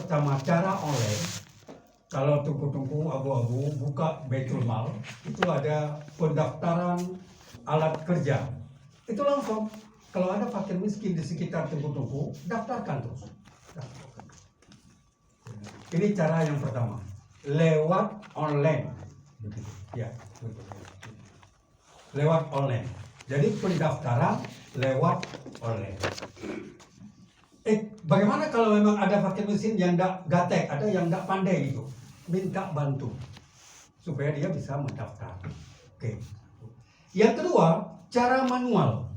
pertama cara online, kalau tungku-tungku abu-abu buka Baitul Mal, itu ada pendaftaran alat kerja. Itu langsung, kalau ada fakir miskin di sekitar tungku-tungku, daftarkan terus. Ini cara yang pertama, lewat online. Ya, lewat online. Jadi pendaftaran lewat online. Bagaimana kalau memang ada fakir miskin yang tidak gatek, ada yang tidak pandai itu, minta bantu supaya dia bisa mendaftar. Oke. Yang kedua, cara manual.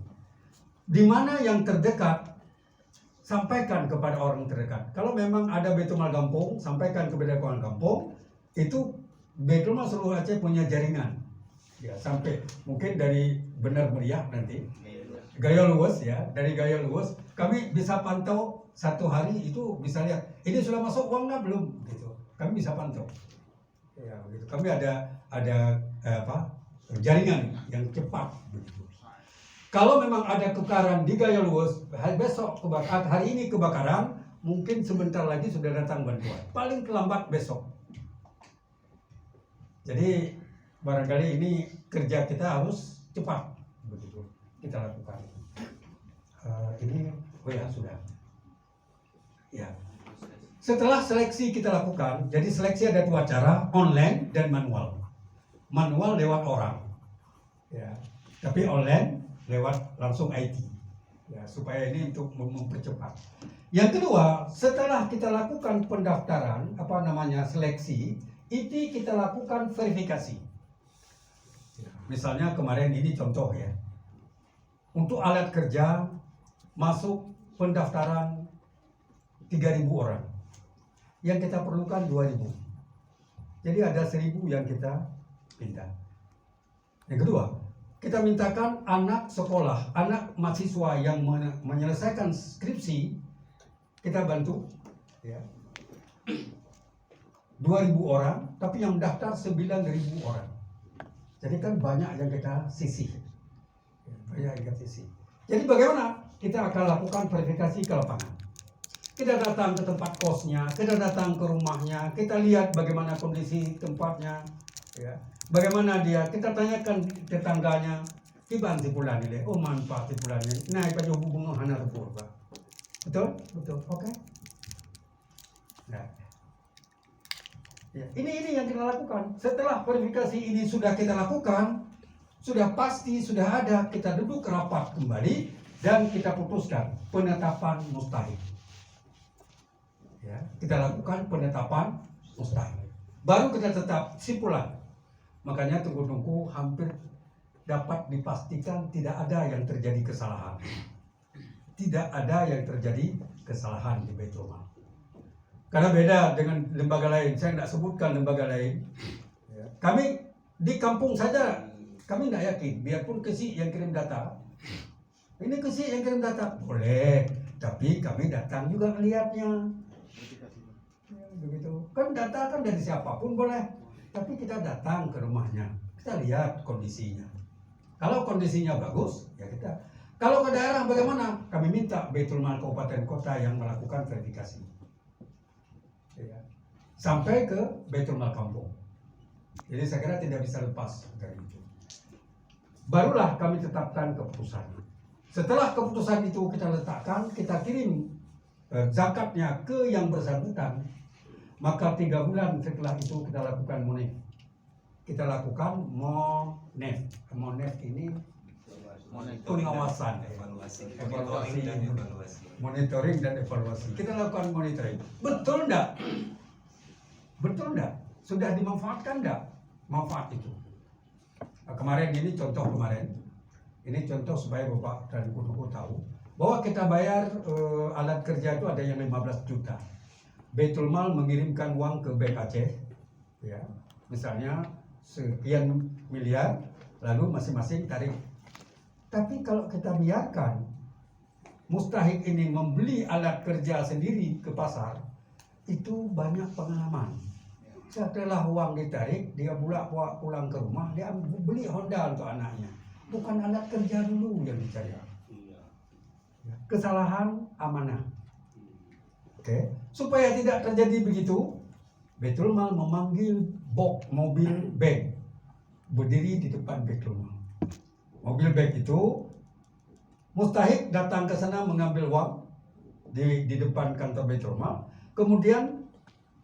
Di mana yang terdekat, sampaikan kepada orang terdekat. Kalau memang ada Baitul Mal Kampung, sampaikan kepada orang kampung. Itu Baitul Mal seluruh Aceh punya jaringan. Ya, sampai mungkin dari Benar Meriah nanti. Gaya Luwes ya, dari Gaya Luwes kami bisa pantau satu hari itu bisa lihat ini sudah masuk uang nggak belum gitu. Kami bisa pantau. Ya, begitu. Kami ada jaringan yang cepat begitu. Kalau memang ada kebakaran di Gaya Luwes, besok hari ini kebakaran, mungkin sebentar lagi sudah datang bantuan. Paling terlambat besok. Jadi barangkali ini kerja kita harus cepat begitu kita lakukan. Ini sudah. Ya. Setelah seleksi kita lakukan, jadi seleksi ada dua cara, online dan manual. Manual lewat orang, ya. Tapi online lewat langsung IT, ya, supaya ini untuk mempercepat. Yang kedua, setelah kita lakukan pendaftaran, seleksi, itu kita lakukan verifikasi. Misalnya kemarin ini contoh ya, untuk alat kerja masuk pendaftaran 3.000 orang, yang kita perlukan 2.000. Jadi ada 1.000 yang kita pindah. Yang kedua, kita mintakan anak sekolah, anak mahasiswa yang menyelesaikan skripsi, kita bantu ya. 2.000 orang, tapi yang daftar 9.000 orang. Jadi kan banyak yang kita sisih. Jadi bagaimana? Kita akan lakukan verifikasi ke lapangan. Kita datang ke tempat kosnya, kita datang ke rumahnya, kita lihat bagaimana kondisi tempatnya, ya. Bagaimana dia, kita tanyakan tetangganya, kiban si pulan ini, oh manfaat si pulannya, nah ipa hubungan hana rupur, Pak. Betul? Betul, oke. Nah. Ya, ini yang kita lakukan. Setelah verifikasi ini sudah kita lakukan, sudah pasti, sudah ada, kita duduk rapat kembali dan kita putuskan penetapan mustahik. Ya, kita lakukan penetapan mustahik. Baru kita tetap simpulan. Makanya tunggu-tunggu hampir dapat dipastikan tidak ada yang terjadi kesalahan. Tidak ada yang terjadi kesalahan di Baitul Mal. Karena beda dengan lembaga lain, saya tidak sebutkan lembaga lain. Kami di kampung saja, kami tidak yakin, biarpun KESI yang kirim data. Ini KESI yang kirim data, boleh, tapi kami datang juga melihatnya. Begitu, kan data kan dari siapapun boleh, tapi kita datang ke rumahnya, kita lihat kondisinya. Kalau kondisinya bagus, ya kita. Kalau ke daerah bagaimana? Kami minta Baitul Mal kabupaten kota yang melakukan verifikasi. Ya. Sampai ke Baitul Mal kampung. Jadi saya kira tidak bisa lepas dari itu. Barulah kami tetapkan keputusan. Setelah keputusan itu kita letakkan, kita kirim zakatnya ke yang bersangkutan. Maka 3 bulan setelah itu kita lakukan monef. Kita lakukan monef. Monef ini pengawasan, evaluasi, monitoring dan evaluasi. Kita lakukan monitoring. Betul enggak? Betul enggak? Sudah dimanfaatkan enggak manfaat itu? Nah, kemarin ini contoh kemarin. Ini contoh supaya Bapak dan Ibu tahu bahwa kita bayar alat kerja itu ada yang 15 juta. Baitul Mal mengirimkan uang ke Bank Aceh, ya, misalnya sekian miliar, lalu masing-masing tarik. Tapi kalau kita biarkan mustahik ini membeli alat kerja sendiri ke pasar, itu banyak pengalaman. Setelah uang ditarik, dia pulang ke rumah, dia beli Honda untuk anaknya. Bukan alat kerja dulu yang dicari. Kesalahan amanah. Oke, supaya tidak terjadi begitu, Baitul Mal memanggil mobil bank berdiri di depan Baitul Mal. Mobil bank itu mustahik datang ke sana mengambil uang di depan kantor Baitul Mal. Kemudian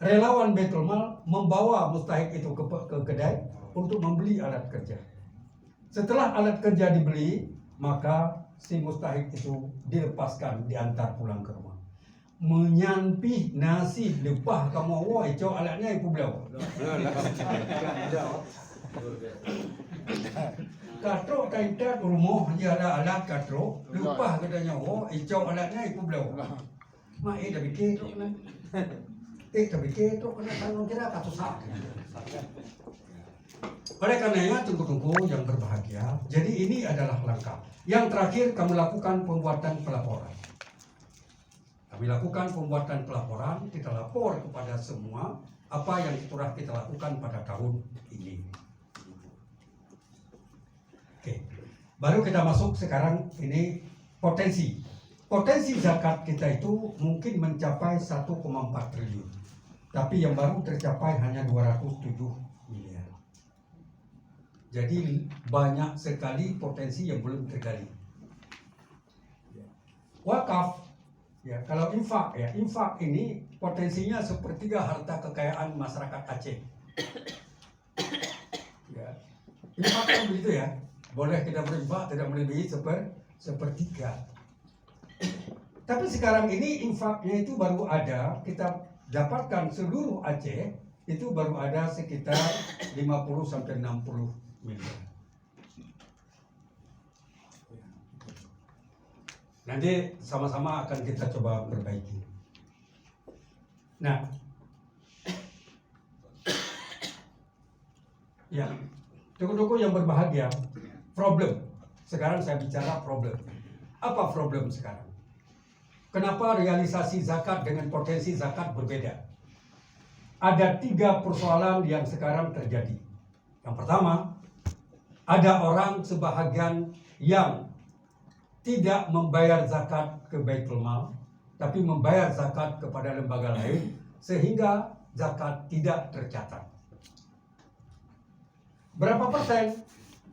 relawan Baitul Mal membawa mustahik itu ke kedai untuk membeli alat kerja. Setelah alat kerja dibeli, maka si mustahik itu dilepaskan, diantar pulang ke rumah. Menyampih nasi lepah kamu wah itu alatnya ibu belau. Katrok kaitan rumah dia ada alat katrok, lepah katanya wah itu alatnya ibu belau. Mak dah fikir tu kan. Dah fikir tu kena tanggung kira katus sak. Oleh karenanya tunggu-tunggu yang berbahagia. Jadi ini adalah langkah. Yang terakhir kami lakukan pembuatan pelaporan. Kami lakukan pembuatan pelaporan, kita lapor kepada semua apa yang telah kita lakukan pada tahun ini. Oke. Baru kita masuk sekarang ini potensi. Potensi zakat kita itu mungkin mencapai 1,4 triliun. Tapi yang baru tercapai hanya 207 miliar. Jadi banyak sekali potensi yang belum tergali. Wakaf, ya kalau infak, ya infak ini potensinya sepertiga harta kekayaan masyarakat Aceh. Ya, infak kan begitu ya, boleh kita berinfak tidak melebihi sepertiga. Tapi sekarang ini infaknya itu baru ada, kita dapatkan seluruh Aceh itu baru ada sekitar 50 sampai 60 miliar. Nanti sama-sama akan kita coba perbaiki. Nah, ya, toko-toko yang berbahagia, problem. Sekarang saya bicara problem. Apa problem sekarang? Kenapa realisasi zakat dengan potensi zakat berbeda? Ada 3 persoalan yang sekarang terjadi. Yang pertama, ada orang sebahagian yang tidak membayar zakat ke Baitul Mal, tapi membayar zakat kepada lembaga lain, sehingga zakat tidak tercatat. Berapa persen?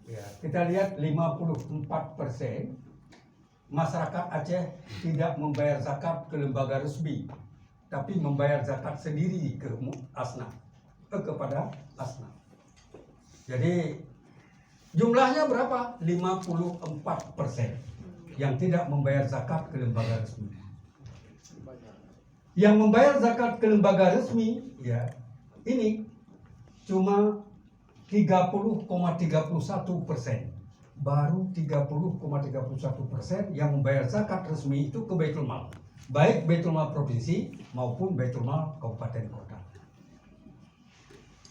Ya, kita lihat 54% masyarakat Aceh tidak membayar zakat ke lembaga resmi, tapi membayar zakat sendiri ke asnaf, kepada asnaf. Jadi jumlahnya berapa? 54% yang tidak membayar zakat ke lembaga resmi. Yang membayar zakat ke lembaga resmi, ya ini cuma 30,31%. Baru 30,31% yang membayar zakat resmi itu ke Baitul Mal, baik Baitul Mal provinsi maupun Baitul Mal kabupaten kota.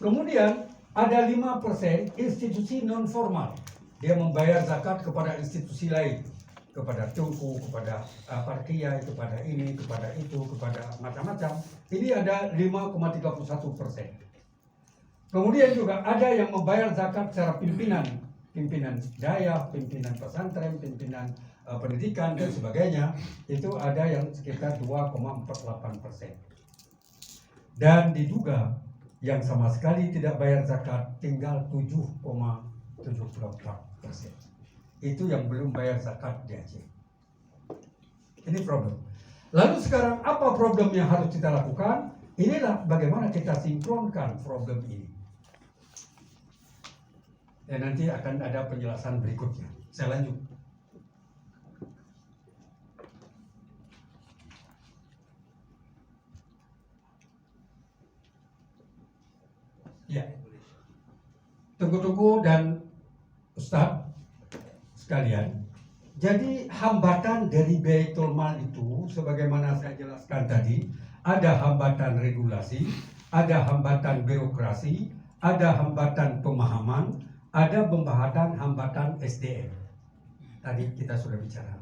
Kemudian ada 5% institusi non formal, dia membayar zakat kepada institusi lain, kepada tungku, kepada parkiyah, kepada ini, kepada itu, kepada macam-macam. Ini ada 5,31%. Kemudian juga ada yang membayar zakat secara pimpinan daya, pimpinan pesantren, pimpinan pendidikan dan sebagainya. Itu ada yang sekitar 2,48%. Dan diduga yang sama sekali tidak bayar zakat tinggal 7,74%. Itu yang belum bayar zakat di Aceh. Ini problem. Lalu sekarang apa problem yang harus kita lakukan? Inilah bagaimana kita sinkronkan problem ini. Dan nanti akan ada penjelasan berikutnya. Saya lanjut. Ya. Tunggu-tunggu dan Ustadz sekalian. Jadi hambatan dari Baitul Mal itu sebagaimana saya jelaskan tadi, ada hambatan regulasi, ada hambatan birokrasi, ada hambatan pemahaman, ada hambatan SDM. Tadi kita sudah bicara.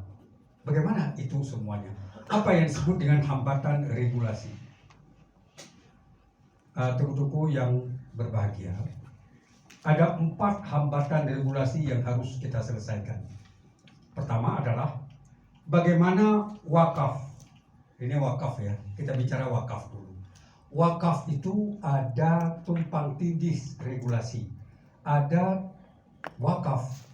Bagaimana itu semuanya? Apa yang disebut dengan hambatan regulasi? Tunggu-tunggu yang berbahagia. Ada 4 hambatan regulasi yang harus kita selesaikan. Pertama adalah bagaimana wakaf Ini wakaf ya, kita bicara wakaf dulu. Wakaf itu ada tumpang tindih regulasi. Ada wakaf